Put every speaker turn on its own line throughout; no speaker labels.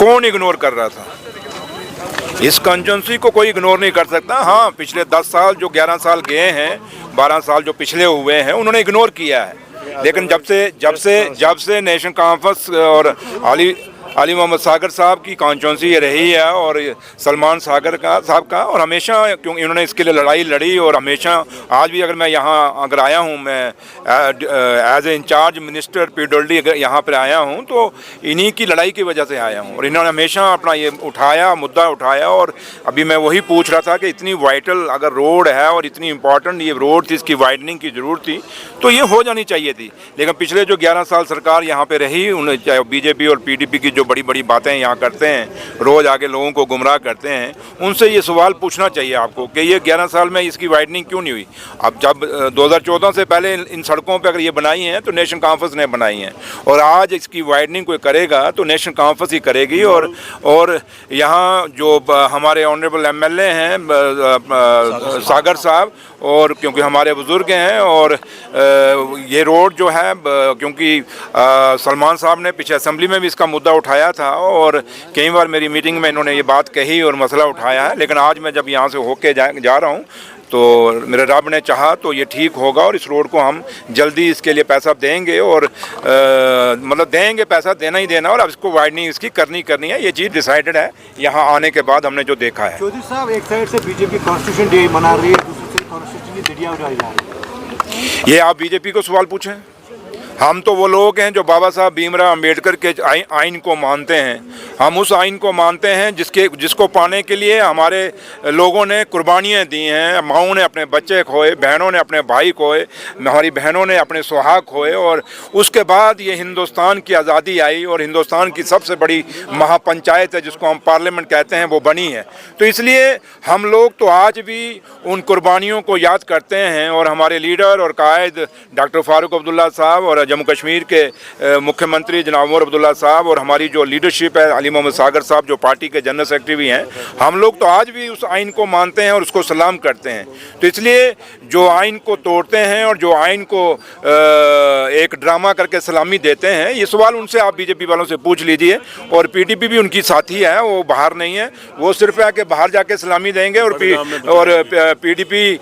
कौन इग्नोर कर रहा था? इस कंस्टिट्यूंसी को कोई इग्नोर नहीं कर सकता। हाँ, पिछले 10 साल जो 11 साल गए हैं, 12 साल जो पिछले हुए हैं, उन्होंने इग्नोर किया है। लेकिन जब से नेशनल कॉन्फ्रेंस और अली मोहम्मद सागर साहब की कॉन्स्टिट्यूंसी ये रही है और सलमान सागर साहब का, और हमेशा क्योंकि इन्होंने इसके लिए लड़ाई लड़ी, और हमेशा आज भी अगर मैं यहाँ अगर आया हूँ, मैं as a incharge minister PWD अगर यहाँ पर आया हूँ तो इन्हीं की लड़ाई की वजह से आया हूँ। और इन्होंने हमेशा अपना ये मुद्दा उठाया। और अभी मैं वही पूछ रहा था कि इतनी वाइटल अगर रोड है और इतनी इंपॉर्टेंट ये रोड थी, इसकी वाइडनिंग की ज़रूरत थी, तो ये हो जानी चाहिए थी। लेकिन पिछले जो 11 साल सरकार यहाँ पे रही, उन्हें चाहे बीजेपी और पीडीपी की जो बड़ी बड़ी बातें यहाँ करते हैं, रोज़ आगे लोगों को गुमराह करते हैं, उनसे ये सवाल पूछना चाहिए आपको कि ये 11 साल में इसकी वाइडनिंग क्यों नहीं हुई। अब जब 2014 से पहले इन सड़कों पे अगर ये बनाई हैं तो नेशनल कॉन्फ्रेंस ने बनाई हैं, और आज इसकी वाइडनिंग कोई करेगा तो नेशनल कॉन्फ्रेंस ही करेगी। और यहाँ जो हमारे ऑनरेबल एमएलए हैं सागर साहब, और क्योंकि हमारे बुज़ुर्ग हैं, और ये रोड जो है क्योंकि सलमान साहब ने पिछले असेंबली में भी इसका मुद्दा उठाया था, और कई बार मेरी मीटिंग में इन्होंने ये बात कही और मसला उठाया है। लेकिन आज मैं जब यहाँ से होके जा रहा हूँ तो मेरे रब ने चाहा तो ये ठीक होगा, और इस रोड को हम जल्दी इसके लिए पैसा देंगे, और मतलब देंगे, पैसा देना ही देना, और अब इसको वाइडनिंग इसकी करनी है। ये चीज़ डिसाइडेड है यहाँ आने के बाद हमने जो देखा है।
चौधरी साहब, एक साइड से बीजेपी कॉन्स्टिट्यूशन डे मना रही है, दूसरी साइड कॉन्स्टिट्यूशन की दरिया उड़ाई जा रही है।
ये आप बीजेपी को सवाल पूछें। हम तो वो लोग हैं जो बाबा साहब भीमराव अम्बेडकर के आइन को मानते हैं। हम उस आइन को मानते हैं जिसको पाने के लिए हमारे लोगों ने कुर्बानियाँ दी हैं। माओं ने अपने बच्चे खोए, बहनों ने अपने भाई खोए, हमारी बहनों ने अपने सुहाग खोए, और उसके बाद ये हिंदुस्तान की आज़ादी आई, और हिंदुस्तान की सबसे बड़ी महापंचायत है जिसको हम पार्लियामेंट कहते हैं, वो बनी है। तो इसलिए हम लोग तो आज भी उन कुर्बानियों को याद करते हैं, और हमारे लीडर और कायद डॉक्टर फारूक अब्दुल्ला साहब, और जम्मू कश्मीर के मुख्यमंत्री जनाब उमर अब्दुल्ला साहब, और हमारी जो लीडरशिप है अली मोहम्मद सागर साहब जो पार्टी के जनरल सेक्रेटरी भी हैं, हम लोग तो आज भी उस आइन को मानते हैं और उसको सलाम करते हैं। तो इसलिए जो आइन को तोड़ते हैं और जो आइन को एक ड्रामा करके सलामी देते हैं, ये सवाल उनसे आप बीजेपी वालों से पूछ लीजिए। और पीडीपी भी उनकी साथी है, वो बाहर नहीं है, वो सिर्फ है कि बाहर जाके सलामी देंगे, और पीडीपी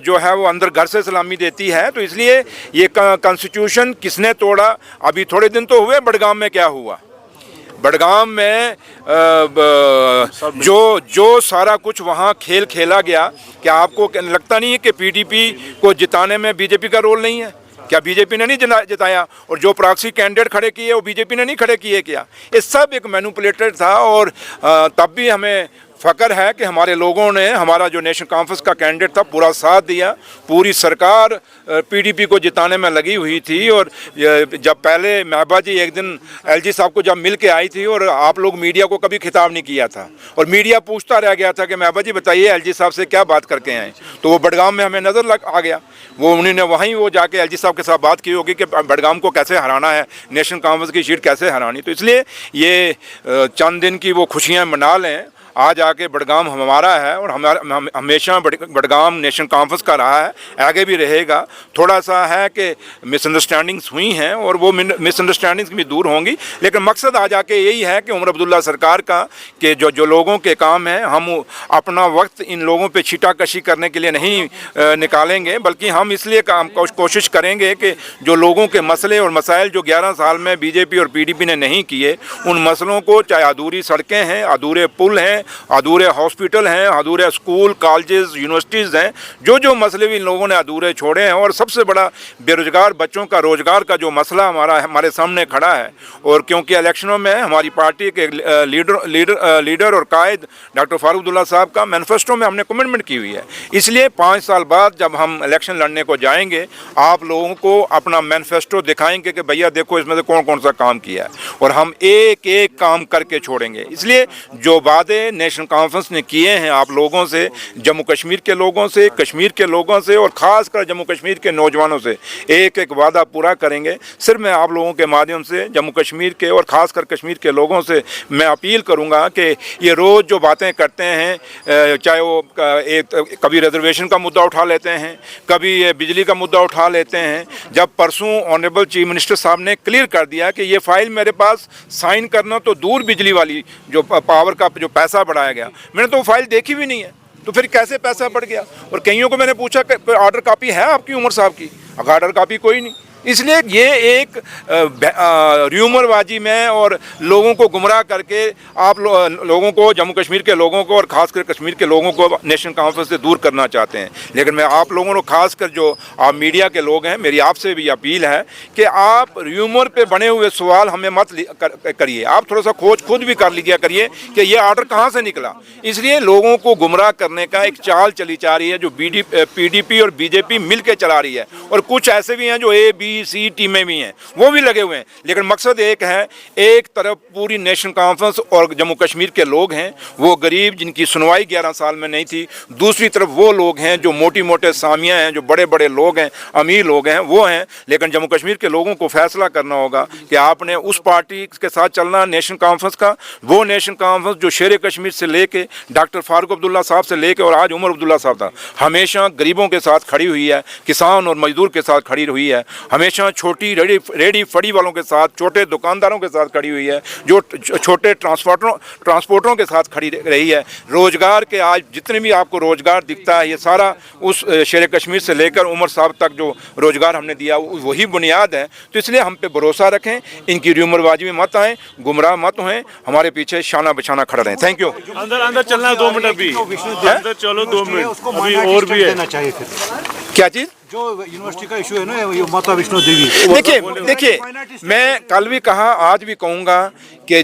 जो है वो अंदर घर से सलामी देती है। तो इसलिए ये कॉन्स्टिट्यूशन किसने तोड़ा? अभी थोड़े दिन तो हुए, बड़गाम में क्या हुआ? बड़गाम में जो सारा कुछ वहाँ खेल खेला गया, क्या आपको लगता नहीं है कि पीडीपी को जिताने में बीजेपी का रोल नहीं है? क्या बीजेपी ने नहीं जिताया? और जो प्रॉक्सी कैंडिडेट खड़े किए वो बीजेपी ने नहीं खड़े किए क्या? ये सब एक मैनिपुलेटेड था। और तब भी हमें फ़ख्र है कि हमारे लोगों ने हमारा जो नेशनल कॉन्फ्रेंस का कैंडिडेट था पूरा साथ दिया। पूरी सरकार पीडीपी को जिताने में लगी हुई थी। और जब पहले महबा जी एक दिन एलजी साहब को जब मिल के आई थी, और आप लोग मीडिया को कभी खिताब नहीं किया था, और मीडिया पूछता रह गया था कि महबा जी बताइए एलजी साहब से क्या बात करके आए, तो वो बड़गाम में हमें नज़र आ गया। वो उन्होंने वहीं वो जाके एलजी साहब के साथ बात की होगी कि बड़गाम को कैसे हराना है, नेशनल कॉन्फ्रेंस की सीट कैसे हरानी। तो इसलिए ये चंद दिन की वो खुशियाँ मना लें। आज आके बड़गाम हमारा है, और हमेशा बड़गाम नेशनल कॉन्फ्रेंस का रहा है, आगे भी रहेगा। थोड़ा सा है कि मिसअंडरस्टैंडिंग्स हुई हैं, और वो मिसअंडरस्टैंडिंग्स भी दूर होंगी। लेकिन मकसद आ जाके यही है कि उमर अब्दुल्ला सरकार का कि जो लोगों के काम हैं, हम अपना वक्त इन लोगों पे छीटाकशी करने के लिए नहीं निकालेंगे, बल्कि हम इसलिए कोशिश करेंगे कि जो लोगों के मसले और मसाइल जो 11 साल में बीजेपी और पीडीपी ने नहीं किए, उन मसलों को, चाहे अधूरी सड़कें हैं, अधूरे पुल हैं, अधूरे हॉस्पिटल हैं, अधूरे स्कूल कॉलेजेस यूनिवर्सिटीज़ हैं, जो मसले भी इन लोगों ने अधूरे छोड़े हैं। और सबसे बड़ा बेरोजगार बच्चों का रोजगार का जो मसला हमारे सामने खड़ा है। और क्योंकि इलेक्शनों में हमारी पार्टी के लीडर और कायद डॉक्टर फारूक अब्दुल्ला साहब का मैनिफेस्टो में हमने कमिटमेंट की हुई है, इसलिए 5 साल बाद जब हम इलेक्शन लड़ने को जाएंगे, आप लोगों को अपना मैनिफेस्टो दिखाएंगे कि भैया देखो इसमें से कौन कौन सा काम किया है, और हम एक एक काम करके छोड़ेंगे। इसलिए जो वादे नेशनल कॉन्फ्रेंस ने किए हैं आप लोगों से, जम्मू कश्मीर के लोगों से, कश्मीर के लोगों से और ख़ासकर जम्मू कश्मीर के नौजवानों से एक एक वादा पूरा करेंगे। सिर्फ मैं आप लोगों के माध्यम से जम्मू कश्मीर के और ख़ासकर कश्मीर के लोगों से मैं अपील करूंगा कि ये रोज़ जो बातें करते हैं, चाहे वो कभी रिजर्वेशन का मुद्दा उठा लेते हैं, कभी ये बिजली का मुद्दा उठा लेते हैं। जब परसों ऑनरेबल चीफ मिनिस्टर साहब ने क्लियर कर दिया कि ये फाइल मेरे पास साइन करना तो दूर, बिजली वाली जो पावर का जो पैसा बढ़ाया गया, मैंने तो वो फाइल देखी भी नहीं है, तो फिर कैसे पैसा बढ़ गया। और कईयों को मैंने पूछा कि ऑर्डर कॉपी है आपकी उमर साहब की, ऑर्डर कॉपी कोई नहीं। इसलिए ये एक र्यूमरबाजी में और लोगों को गुमराह करके आप लोगों को, जम्मू कश्मीर के लोगों को और ख़ासकर कश्मीर के लोगों को नेशनल कॉन्फ्रेंस से दूर करना चाहते हैं। लेकिन मैं आप लोगों को, खासकर जो आप मीडिया के लोग हैं, मेरी आपसे भी अपील है कि आप र्यूमर पे बने हुए सवाल हमें मत करिए। आप थोड़ा सा खोज खुद भी कर लीजिए करिए कि ये ऑर्डर कहाँ से निकला। इसलिए लोगों को गुमराह करने का एक चाल चली जा रही है जो PDP और BJP मिल के चला रही है। और कुछ ऐसे भी हैं जो ABC टीमें भी हैं, वो भी लगे हुए हैं। लेकिन मकसद एक है, एक तरफ पूरी नेशनल कॉन्फ्रेंस और जम्मू कश्मीर के लोग हैं, वो गरीब जिनकी सुनवाई 11 साल में नहीं थी। दूसरी तरफ वो लोग हैं जो मोटी मोटे सामिया हैं, जो बड़े बड़े लोग हैं, अमीर लोग हैं, वो हैं। लेकिन जम्मू कश्मीर के लोगों को फैसला करना होगा कि आपने उस पार्टी के साथ चलना नेशनल कॉन्फ्रेंस का, वो नेशनल कॉन्फ्रेंस जो शेर कश्मीर से लेके डॉक्टर फारूक अब्दुल्ला साहब से लेके और आज उमर अब्दुल्ला साहब था, हमेशा गरीबों के साथ खड़ी हुई है, किसान और मजदूर के साथ खड़ी हुई है, हमेशा छोटी रेडी फड़ी वालों के साथ, छोटे दुकानदारों के साथ खड़ी हुई है, जो छोटे ट्रांसपोर्टरों के साथ खड़ी रही है। रोजगार के आज जितने भी आपको रोजगार दिखता है, ये सारा उस शेर कश्मीर से लेकर उमर साहब तक जो रोजगार हमने दिया वही बुनियाद है। तो इसलिए हम पे भरोसा रखें, इनकी र्यूमरबाजी में मत आएँ, गुमराह मत हों, हमारे पीछे शाना बछाना खड़ा रहें। Thank you.
अंदर चलना 2 मिनट अभी, अंदर चलो 2 मिनट, अभी और भी है।
चाहिए फिर
क्या चीज़?
जो यूनिवर्सिटी का इशू है ना, ये माता वैष्णो देवी।
देखिए मैं कल भी कहा, आज भी कहूँगा कि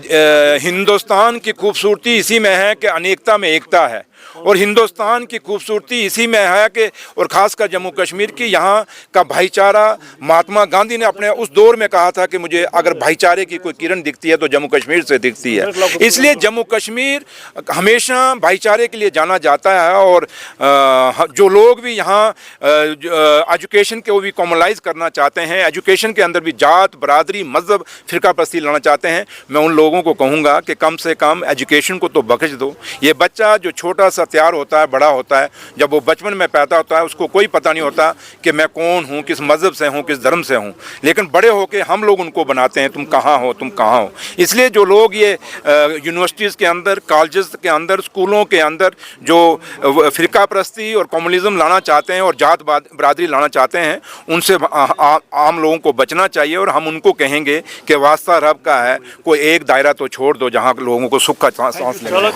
हिंदुस्तान की खूबसूरती इसी में है कि अनेकता में एकता है। और हिंदुस्तान की खूबसूरती इसी में है कि, और ख़ासकर जम्मू कश्मीर की, यहाँ का भाईचारा, महात्मा गांधी ने अपने उस दौर में कहा था कि मुझे अगर भाईचारे की कोई किरण दिखती है तो जम्मू कश्मीर से दिखती है। इसलिए जम्मू कश्मीर हमेशा भाईचारे के लिए जाना जाता है। और जो लोग भी यहाँ एजुकेशन को भी कॉमनलाइज करना चाहते हैं, एजुकेशन के अंदर भी जात, बरादरी, मजहब, फ़िरका परस्ती लाना चाहते हैं, मैं उन लोगों को कहूँगा कि कम से कम एजुकेशन को तो बख्श दो। ये बच्चा जो छोटा सा तैयार होता है, बड़ा होता है, जब वो बचपन में पैदा होता है उसको कोई पता नहीं होता कि मैं कौन हूँ, किस मज़हब से हूँ, किस धर्म से हूँ। लेकिन बड़े होकर हम लोग उनको बनाते हैं, तुम कहाँ हो, तुम कहाँ हो। इसलिए जो लोग ये यूनिवर्सिटीज़ के अंदर, कॉलेजेस के अंदर, स्कूलों के अंदर जो फ़िरका परस्ती और कम्युनिज़म लाना चाहते हैं और जात बरादरी लाना चाहते हैं, उनसे आम लोगों को बचना चाहिए। और हम उनको कहेंगे कि वास्ता रब का है, कोई एक दायरा तो छोड़ दो जहाँ लोगों को सुख का सांस लेना।